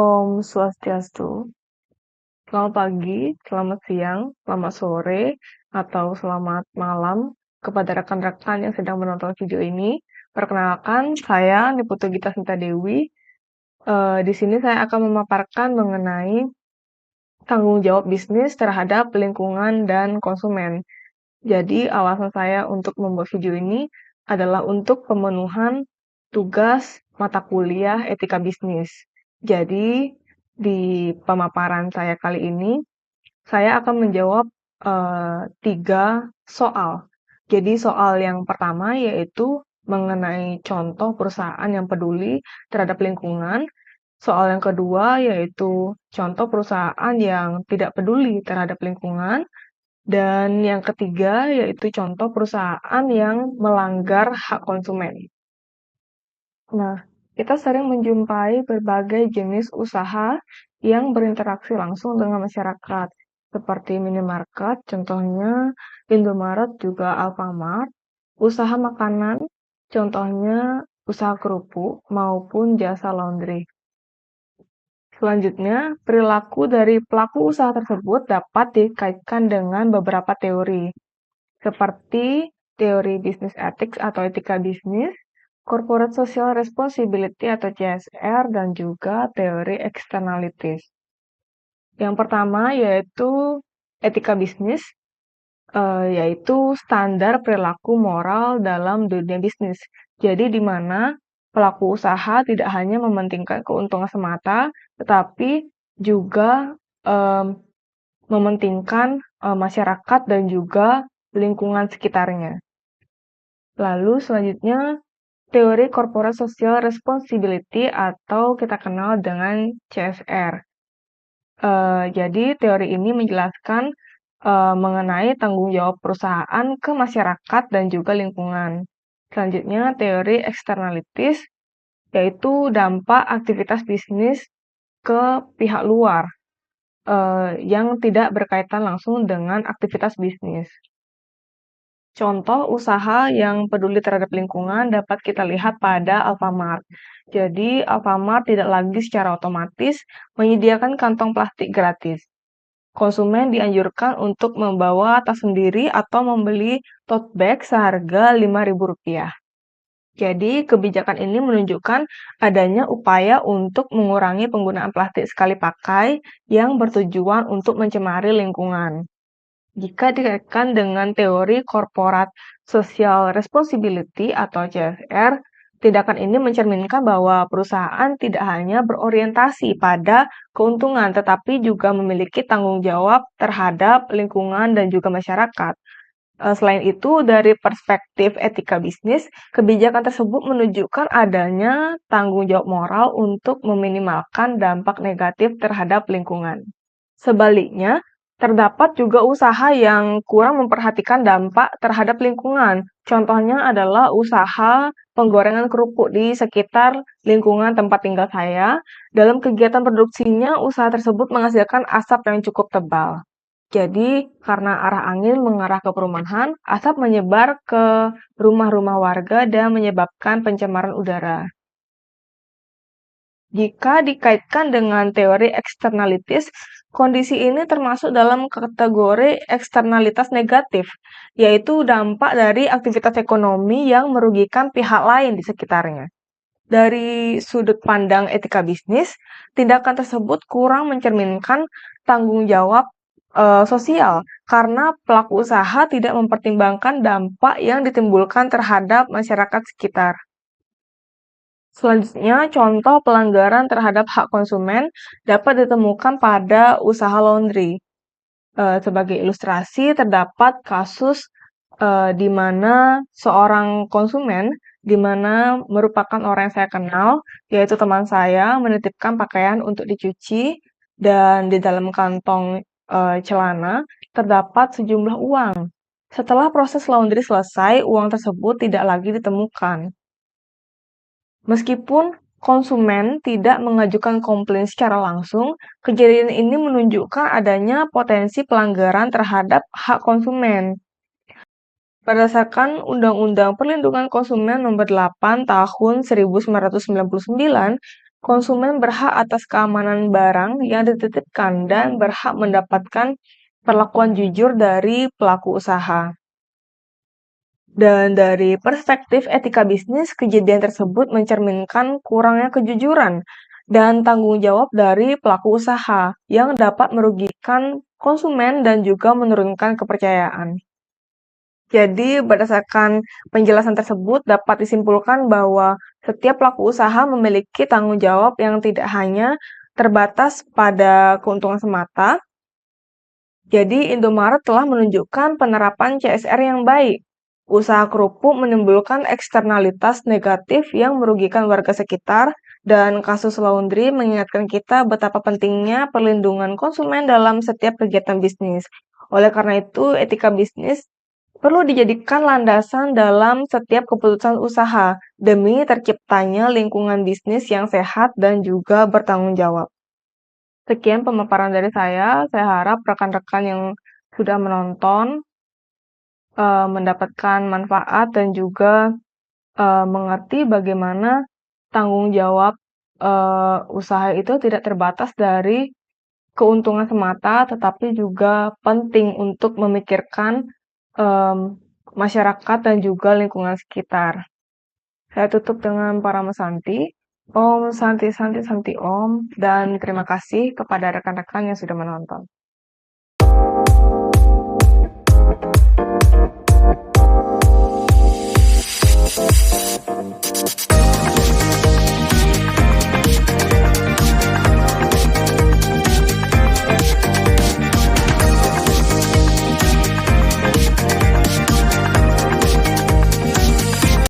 Om Swastiastu. Selamat pagi, selamat siang, selamat sore, atau selamat malam kepada rekan-rekan yang sedang menonton video ini. Perkenalkan, saya Niputu Gita Sinta Dewi. Di sini saya akan memaparkan mengenai tanggung jawab bisnis terhadap lingkungan dan konsumen. Jadi, alasan saya untuk membuat video ini adalah untuk pemenuhan tugas mata kuliah etika bisnis. Jadi, di pemaparan saya kali ini, saya akan menjawab 3 soal. Jadi, soal yang pertama yaitu mengenai contoh perusahaan yang peduli terhadap lingkungan. Soal yang kedua yaitu contoh perusahaan yang tidak peduli terhadap lingkungan. Dan yang ketiga yaitu contoh perusahaan yang melanggar hak konsumen. Nah, kita sering menjumpai berbagai jenis usaha yang berinteraksi langsung dengan masyarakat, seperti minimarket, contohnya Indomaret juga Alfamart, usaha makanan, contohnya usaha kerupuk maupun jasa laundry. Selanjutnya, perilaku dari pelaku usaha tersebut dapat dikaitkan dengan beberapa teori, seperti teori bisnis ethics atau etika bisnis, corporate social responsibility atau CSR, dan juga teori externalities. Yang pertama yaitu etika bisnis, yaitu standar perilaku moral dalam dunia bisnis. Jadi di mana pelaku usaha tidak hanya mementingkan keuntungan semata, tetapi juga mementingkan masyarakat dan juga lingkungan sekitarnya. Lalu selanjutnya teori corporate social responsibility atau kita kenal dengan CSR. Jadi teori ini menjelaskan mengenai tanggung jawab perusahaan ke masyarakat dan juga lingkungan. Selanjutnya teori externalities yaitu dampak aktivitas bisnis ke pihak luar yang tidak berkaitan langsung dengan aktivitas bisnis. Contoh usaha yang peduli terhadap lingkungan dapat kita lihat pada Alfamart. Jadi, Alfamart tidak lagi secara otomatis menyediakan kantong plastik gratis. Konsumen dianjurkan untuk membawa tas sendiri atau membeli tote bag seharga Rp5.000. Jadi, kebijakan ini menunjukkan adanya upaya untuk mengurangi penggunaan plastik sekali pakai yang bertujuan untuk mencemari lingkungan. Jika dikaitkan dengan teori corporate social responsibility atau CSR, tindakan ini mencerminkan bahwa perusahaan tidak hanya berorientasi pada keuntungan, tetapi juga memiliki tanggung jawab terhadap lingkungan dan juga masyarakat. Selain itu, dari perspektif etika bisnis, kebijakan tersebut menunjukkan adanya tanggung jawab moral untuk meminimalkan dampak negatif terhadap lingkungan. Sebaliknya, terdapat juga usaha yang kurang memperhatikan dampak terhadap lingkungan. Contohnya adalah usaha penggorengan kerupuk di sekitar lingkungan tempat tinggal saya. Dalam kegiatan produksinya, usaha tersebut menghasilkan asap yang cukup tebal. Jadi, karena arah angin mengarah ke perumahan, asap menyebar ke rumah-rumah warga dan menyebabkan pencemaran udara. Jika dikaitkan dengan teori externalities, kondisi ini termasuk dalam kategori eksternalitas negatif, yaitu dampak dari aktivitas ekonomi yang merugikan pihak lain di sekitarnya. Dari sudut pandang etika bisnis, tindakan tersebut kurang mencerminkan tanggung jawab sosial karena pelaku usaha tidak mempertimbangkan dampak yang ditimbulkan terhadap masyarakat sekitar. Selanjutnya, contoh pelanggaran terhadap hak konsumen dapat ditemukan pada usaha laundry. Sebagai ilustrasi, terdapat kasus di mana seorang konsumen, di mana merupakan orang yang saya kenal, yaitu teman saya, menitipkan pakaian untuk dicuci, dan di dalam kantong celana terdapat sejumlah uang. Setelah proses laundry selesai, uang tersebut tidak lagi ditemukan. Meskipun konsumen tidak mengajukan komplain secara langsung, kejadian ini menunjukkan adanya potensi pelanggaran terhadap hak konsumen. Berdasarkan Undang-Undang Perlindungan Konsumen Nomor 8 Tahun 1999, Konsumen berhak atas keamanan barang yang dititipkan dan berhak mendapatkan perlakuan jujur dari pelaku usaha. Dan dari perspektif etika bisnis, kejadian tersebut mencerminkan kurangnya kejujuran dan tanggung jawab dari pelaku usaha yang dapat merugikan konsumen dan juga menurunkan kepercayaan. Jadi, berdasarkan penjelasan tersebut dapat disimpulkan bahwa setiap pelaku usaha memiliki tanggung jawab yang tidak hanya terbatas pada keuntungan semata. Jadi, Indomaret telah menunjukkan penerapan CSR yang baik. Usaha kerupuk menimbulkan eksternalitas negatif yang merugikan warga sekitar, dan kasus laundry mengingatkan kita betapa pentingnya perlindungan konsumen dalam setiap kegiatan bisnis. Oleh karena itu, etika bisnis perlu dijadikan landasan dalam setiap keputusan usaha demi terciptanya lingkungan bisnis yang sehat dan juga bertanggung jawab. Sekian pemaparan dari saya. Saya harap rekan-rekan yang sudah menonton mendapatkan manfaat dan juga mengerti bagaimana tanggung jawab usaha itu tidak terbatas dari keuntungan semata, tetapi juga penting untuk memikirkan masyarakat dan juga lingkungan sekitar. Saya tutup dengan Parama Santi. Om Santi Santi Santi Om, dan terima kasih kepada rekan-rekan yang sudah menonton.